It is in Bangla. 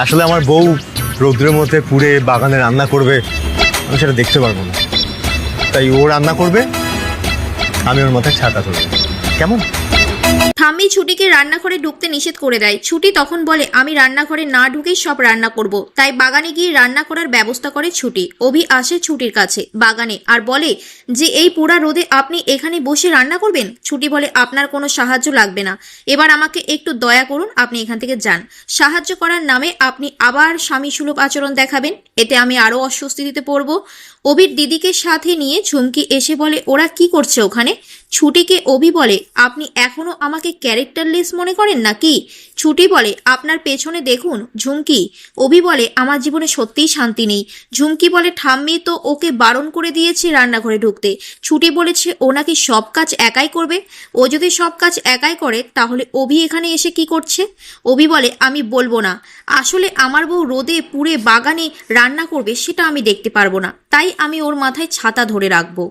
আসলে আমার বউ রৌদ্রের মধ্যে পুড়ে বাগানে রান্না করবে, আমি সেটা দেখতে পারবো না। তাই ও রান্না করবে, আমি ওর মাথায় ছাতা ধরবো। কেমন? ঠাম্মি ছুটিকে রান্নাঘরে ঢুকতে নিষেধ করে দেয়। ছুটি তখন বলে, আমি রান্নাঘরে না ঢুকেই সব রান্না করব। তাই বাগানে গিয়ে রান্না করার ব্যবস্থা করে ছুটি। অভি আসে ছুটির কাছে বাগানে আর বলে যে এই পোড়া রোদে আপনি এখানে বসে রান্না করবেন? ছুটি বলে, আপনার কোনো সাহায্য লাগবে না, এবার আমাকে একটু দয়া করুন, আপনি এখান থেকে যান। সাহায্য করার নামে আপনি আবার স্বামী সুলভ আচরণ দেখাবেন, এতে আমি আরও অস্বস্তিতে পড়ব। অভির দিদিকে সাথে নিয়ে ঝুমকি এসে বলে, ওরা কি করছে ওখানে? ছুটিকে অভি বলে, আপনি এখনো আমাকে ক্যারেক্টারলেস মনে করেন নাকি? ছুটি বলে, আপনার পেছনে দেখুন। ঝুমকি অভি বলে, আমার জীবনে সত্যিই শান্তি নেই। ঝুমকি বলে, ঠাম্মি তো ওকে বারণ করে দিয়েছে রান্নাঘরে ঢুকতে। ছুটি বলেছে ও নাকি সব কাজ একাই করবে। ও যদি সব কাজ একাই করে তাহলে অভি এখানে এসে কি করছে? অভি বলে, আমি বলবো না। আসলে আমার বউ রোদে পুড়ে বাগানে রান্না করবে সেটা আমি দেখতে পারবো না, তাই আমি ওর মাথায় ছাতা ধরে রাখবো।